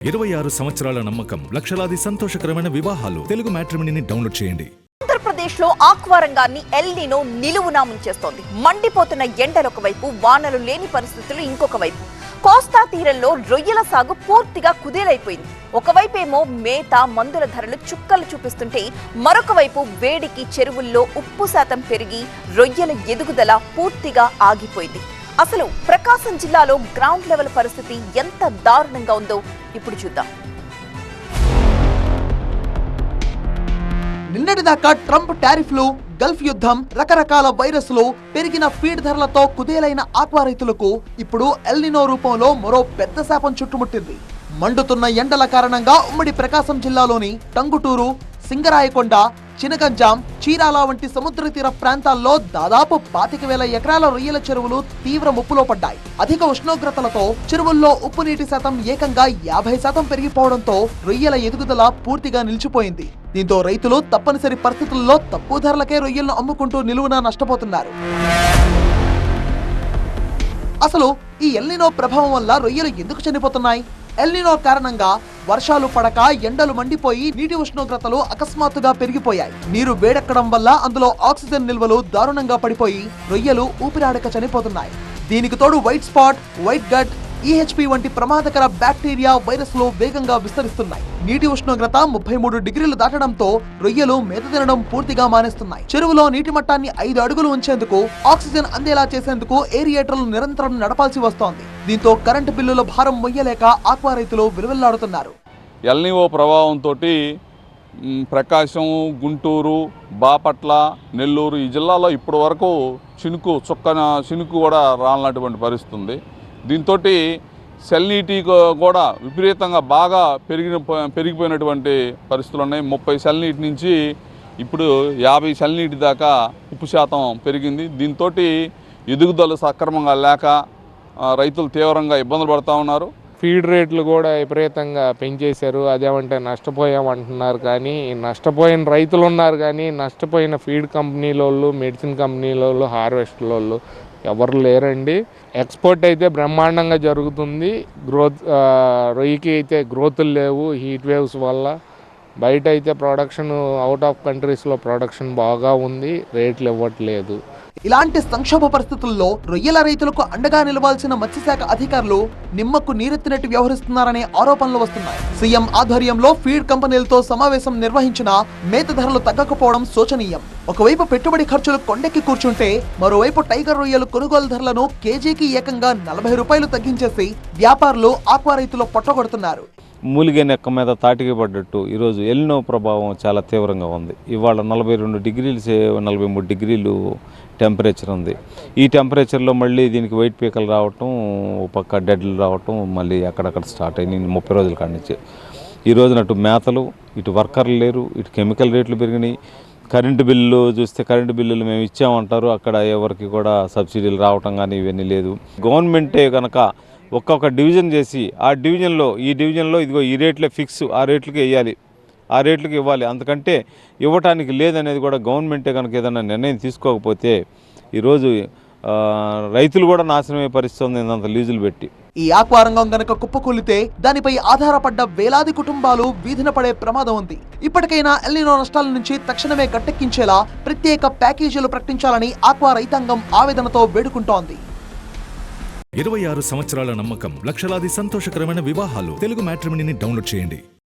26 సంవత్సరాల నమ్మకం, లక్షలాది సంతోషకరమైన వివాహాలు. తెలుగు మ్యాట్రిమోనీని డౌన్లోడ్ చేయండి. ఆంధ్రప్రదేశ్ లో ఆక్వా రంగాన్ని ఎల్నినో నిలువునా ముంచేస్తోంది. మండిపోతున్న ఎండలొక వైపు, వానలు లేని పరిస్థితులు ఇంకొక వైపు. కోస్తా తీరంలో రొయ్యల సాగు పూర్తిగా కుదేలైపోయింది. ఒకవైపేమో మేత, మందుల ధరలు చుక్కలు చూపిస్తుంటే, మరొక వైపు వేడికి చెరువుల్లో ఉప్పు శాతం పెరిగి రొయ్యల ఎదుగుదల పూర్తిగా ఆగిపోయింది. అసలు ప్రకాశం జిల్లాలో గ్రౌండ్ లెవెల్ పరిస్థితి ఎంత దారుణంగా ఉందో ఇప్పుడు చూద్దాం. నిన్నటిదాకా ట్రంప్ టారిఫ్లు, గల్ఫ్ యుద్ధం, రకరకాల వైరస్లు, పెరిగిన ఫీడ్ ధరలతో కుదేలైన ఆక్వా రైతులకు ఇప్పుడు ఎల్నినో రూపంలో మరో పెద్ద శాపం చుట్టుముట్టింది. మండుతున్న ఎండల కారణంగా ఉమ్మడి ప్రకాశం జిల్లాలోని టంగుటూరు, సింగరాయకొండ, చినగంజాం, చీరాల వంటి సముద్ర తీర ప్రాంతాల్లో దాదాపు 25,000 ఎకరాల రొయ్యల చెరువులు తీవ్ర ముప్పులో పడ్డాయి. అధిక ఉష్ణోగ్రతలతో చెరువుల్లో ఉప్పు నీటి శాతం ఏకంగా 50% పెరిగిపోవడంతో రొయ్యల ఎదుగుదల పూర్తిగా నిలిచిపోయింది. దీంతో రైతులు తప్పనిసరి పరిస్థితుల్లో తక్కువ ధరలకే రొయ్యలను అమ్ముకుంటూ నిలువునా నష్టపోతున్నారు. అసలు ఈ ఎల్నినో ప్రభావం వల్ల రొయ్యలు ఎందుకు చనిపోతున్నాయి? ఎల్నినో కారణంగా వర్షాలు పడక ఎండలు మండిపోయి నీటి ఉష్ణోగ్రతలు అకస్మాత్తుగా పెరిగిపోయాయి. నీరు వేడెక్కడం వల్ల అందులో ఆక్సిజన్ నిల్వలు దారుణంగా పడిపోయి రొయ్యలు ఊపిరాడక చనిపోతున్నాయి. దీనికి తోడు white spot, white gut, EHP వంటి ప్రమాదకర బ్యాక్టీరియా, వైరస్లు వేగంగా విస్తరిస్తున్నాయి. నీటి ఉష్ణోగ్రత 33 డిగ్రీలు దాటడంతో రొయ్యలు మేత తినడం పూర్తిగా మానేస్తున్నాయి. చెరువులో నీటి మట్టాన్ని 5 అడుగులు ఉంచేందుకు, ఆక్సిజన్ అందేలా చేసేందుకు ఏరియేటర్లు నిరంతరం నడపాల్సి వస్తోంది. దీంతో కరెంటు బిల్లుల భారం మొయ్యలేక ఆక్వా రైతులు విలువెల్లాడుతున్నారు. ఎల్నినో ప్రభావంతో ప్రకాశం, గుంటూరు, బాపట్ల, నెల్లూరు ఈ జిల్లాలో ఇప్పటి వరకు చినుకు కూడా రానటువంటి పరిస్థితి ఉంది. దీంతో సెల్నీటి కూడా విపరీతంగా బాగా పెరిగిపోయినటువంటి పరిస్థితులు ఉన్నాయి. 30 సెల్నీటి నుంచి ఇప్పుడు 50 సెల్నీటి దాకా ఉప్పు శాతం పెరిగింది. దీంతో ఎదుగుదల సక్రమంగా లేక రైతులు తీవ్రంగా ఇబ్బందులు పడుతూ ఉన్నారు. ఫీడ్ రేట్లు కూడా విపరీతంగా పెంచేశారు. అదేమంటే నష్టపోయామంటున్నారు. కానీ నష్టపోయిన రైతులు ఉన్నారు, కానీ నష్టపోయిన ఫీడ్ కంపెనీలోళ్ళు, మెడిసిన్ కంపెనీలోళ్ళు, హార్వెస్టర్లోళ్ళు ఎవరు లేరండి. ఎక్స్పోర్ట్ అయితే బ్రహ్మాండంగా జరుగుతుంది. రొయ్యకి అయితే గ్రోతులు లేవు హీట్ వేవ్స్ వల్ల. బయట అయితే ప్రొడక్షన్, అవుట్ ఆఫ్ కంట్రీస్లో ప్రొడక్షన్ బాగా ఉంది, రేట్లు ఇవ్వట్లేదు. ఇలాంటి సంక్షోభ పరిస్థితుల్లో రొయ్యల రైతులకు అండగా నిలవాల్సిన మత్స్యశాఖ అధికారులు నిమ్మకు నీరెత్తినట్టు వ్యవహరిస్తున్నారనే ఆరోపణలు వస్తున్నాయి. సీఎం ఆధ్వర్యంలో ఫీడ్ కంపెనీలతో సమావేశం నిర్వహించినా మేత ధరలు తగ్గకపోవడం శోచనీయం. ఒకవైపు పెట్టుబడి ఖర్చులు కొండెక్కి కూర్చుంటే, మరోవైపు టైగర్ రొయ్యలు కొనుగోలు ధరలను కేజీకి ఏకంగా 40 రూపాయలు తగ్గించేసి వ్యాపారులు ఆక్వా రైతులు పొట్టగొడుతున్నారు. మూలిగే నెక్క మీద తాటికి పడ్డట్టు ఈరోజు ఎల్నినో ప్రభావం చాలా తీవ్రంగా ఉంది. ఇవాళ 42 డిగ్రీలు 43 డిగ్రీలు టెంపరేచర్ ఉంది. ఈ టెంపరేచర్లో మళ్ళీ దీనికి వైట్ పీకలు రావటం, పక్క డెడ్లు రావటం, మళ్ళీ అక్కడక్కడ స్టార్ట్ అయినాయి 30 రోజుల కాడి నుంచి. ఈ రోజున అటు మేతలు, ఇటు వర్కర్లు లేరు, ఇటు కెమికల్ రేట్లు పెరిగినాయి. కరెంటు బిల్లు చూస్తే కరెంటు బిల్లులు మేము ఇచ్చామంటారు, అక్కడ ఎవరికి కూడా సబ్సిడీలు రావటం కానీ ఇవన్నీ లేదు. గవర్నమెంటే కనుక ఒక్కొక్క డివిజన్ చేసి ఈ డివిజన్లో ఇదిగో ఈ రేట్లే ఫిక్స్, ఆ రేట్లకి వేయాలి, ఆ రేట్లకి ఇవ్వాలి, అంతకంటే ఇవ్వటానికి లేదనేది కూడా గవర్నమెంటే కనుక ఏదైనా నిర్ణయం తీసుకోకపోతే ఈరోజు రైతులు కూడా నాశనమయ్యే పరిస్థితి ఉంది ఇంత లీజులు పెట్టి. ఈ ఆక్వా రంగం గనక కుప్పకూలితే దానిపై ఆధారపడ్డ వేలాది కుటుంబాలు వీధిన పడే ప్రమాదం ఉంది. ఇప్పటికైనా ఎల్నినో నష్టాల నుంచి తక్షణమే గట్టెక్కించేలా ప్రత్యేక ప్యాకేజీలు ప్రకటించాలని ఆక్వా రైతాంగం ఆవేదనతో వేడుకుంటోంది. 26 సంవత్సరాల నమ్మకం, లక్షలాది సంతోషకరమైన వివాహాలు. తెలుగు మ్యాట్రిమోనీని డౌన్లోడ్ చేయండి.